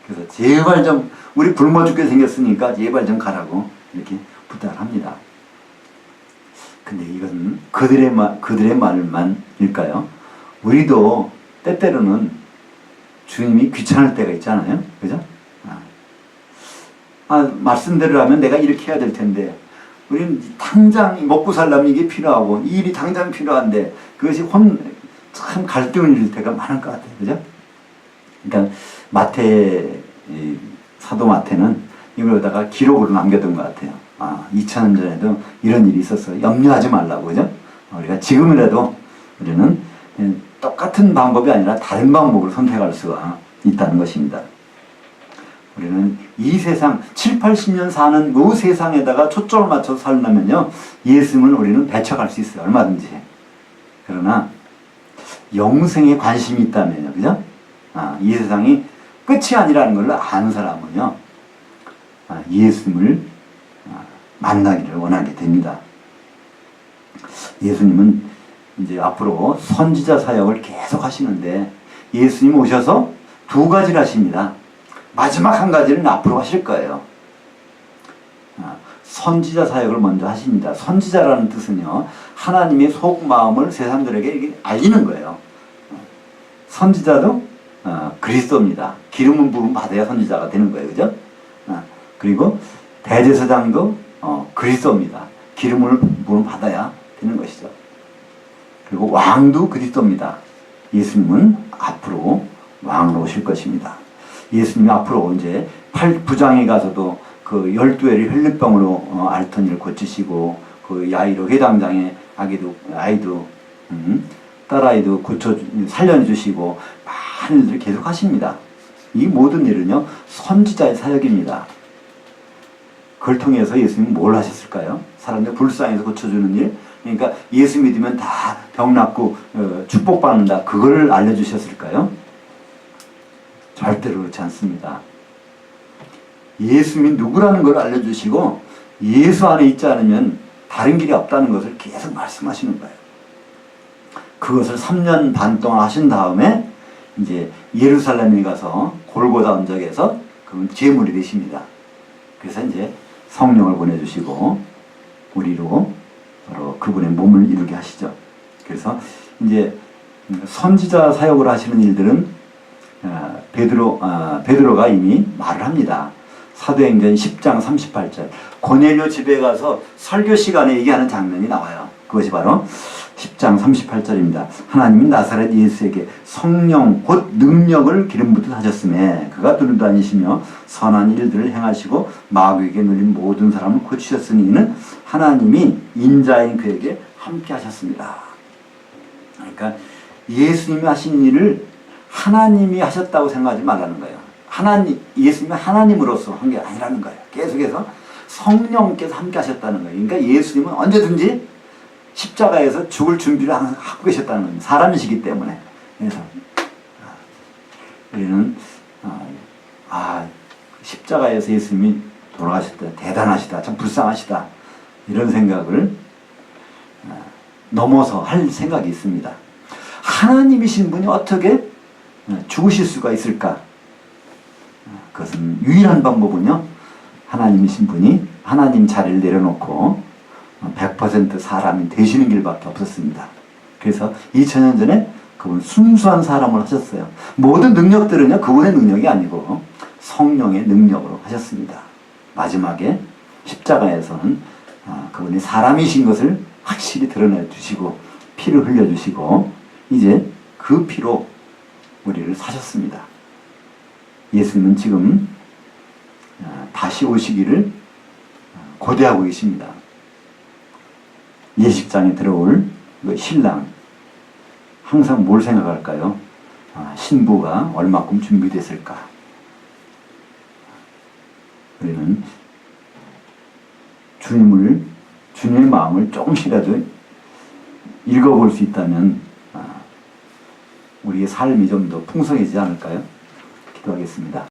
그래서 제발 좀 우리 굶어 죽게 생겼으니까 제발 좀 가라고 이렇게 부탁을 합니다. 근데 이것은 그들의 말만일까요? 우리도 때때로는 주님이 귀찮을 때가 있잖아요. 그죠? 말씀대로 하면 내가 이렇게 해야 될 텐데, 우리는 당장 먹고 살려면 이게 필요하고, 이 일이 당장 필요한데, 그것이 참 갈등을 일을 때가 많을 것 같아요. 그죠? 그러니까, 사도 마태는 이걸로다가 기록으로 남겨둔 것 같아요. 2000년 전에도 이런 일이 있었어. 염려하지 말라고. 그죠? 우리가 지금이라도 우리는 똑같은 방법이 아니라 다른 방법을 선택할 수가 있다는 것입니다. 우리는 이 세상 7, 80년 사는 그 세상에다가 초점을 맞춰서 살려면요, 예수님을 우리는 배척할 수 있어요. 얼마든지. 그러나 영생에 관심이 있다면요. 그죠? 이 세상이 끝이 아니라는 걸 아는 사람은요, 예수님을 만나기를 원하게 됩니다. 예수님은 이제 앞으로 선지자 사역을 계속 하시는데 예수님 오셔서 두 가지를 하십니다. 마지막 한 가지는 앞으로 하실 거예요. 선지자 사역을 먼저 하십니다. 선지자라는 뜻은요, 하나님의 속마음을 세상들에게 알리는 거예요. 선지자도 그리스도입니다. 기름은 부음 받아야 선지자가 되는 거예요. 그죠? 그리고 대제사장도 그리스도입니다. 기름을 부음 받아야 되는 것이죠. 그리고 왕도 그리스도입니다. 예수님은 앞으로 왕으로 오실 것입니다. 예수님이 앞으로 이제 8부장에 가서도 그 12회를 혈류병으로 앓던 일을 고치시고, 그 야이로 회당장의 아이도 딸아이도 살려주시고 많은 일들을 계속 하십니다. 이 모든 일은요, 선지자의 사역입니다. 그걸 통해서 예수님은 뭘 하셨을까요? 사람들 불쌍해서 고쳐주는 일, 그러니까 예수 믿으면 다 병 낫고 축복받는다. 그걸 알려주셨을까요? 절대로 그렇지 않습니다. 예수님이 누구라는 걸 알려주시고 예수 안에 있지 않으면 다른 길이 없다는 것을 계속 말씀하시는 거예요. 그것을 3년 반 동안 하신 다음에 이제 예루살렘에 가서 골고다 언덕에서 그분 제물이 되십니다. 그래서 이제 성령을 보내주시고 우리로 바로 그분의 몸을 이루게 하시죠. 그래서 이제 선지자 사역을 하시는 일들은 베드로가 이미 말을 합니다. 사도행전 10장 38절 고넬료 집에 가서 설교 시간에 얘기하는 장면이 나와요. 그것이 바로 10장 38절입니다. 하나님이 나사렛 예수에게 성령 곧 능력을 기름 붓듯 하셨음에 그가 두루 다니시며 선한 일들을 행하시고 마귀에게 눌린 모든 사람을 고치셨으니 이는 하나님이 인자인 그에게 함께 하셨습니다. 그러니까 예수님이 하신 일을 하나님이 하셨다고 생각하지 말라는 거예요. 예수님이 하나님으로서 한 게 아니라는 거예요. 계속해서 성령께서 함께 하셨다는 거예요. 그러니까 예수님은 언제든지 십자가에서 죽을 준비를 하고 계셨다는 겁니다. 사람이시기 때문에. 그래서 우리는 십자가에서 예수님이 돌아가셨다. 대단하시다. 참 불쌍하시다. 이런 생각을 넘어서 할 생각이 있습니다. 하나님이신 분이 어떻게 죽으실 수가 있을까? 그것은 유일한 방법은요. 하나님이신 분이 하나님 자리를 내려놓고 100% 사람이 되시는 길밖에 없었습니다. 그래서 2000년 전에 그분 순수한 사람을 하셨어요. 모든 능력들은요. 그분의 능력이 아니고 성령의 능력으로 하셨습니다. 마지막에 십자가에서는 그분이 사람이신 것을 확실히 드러내 주시고 피를 흘려 주시고 이제 그 피로 우리를 사셨습니다. 예수님은 지금 다시 오시기를 고대하고 계십니다. 예식장에 들어올 신랑 항상 뭘 생각할까요? 신부가 얼마큼 준비됐을까? 우리는 주님의 마음을 조금씩이라도 읽어볼 수 있다면 우리의 삶이 좀 더 풍성해지지 않을까요? 기도하겠습니다.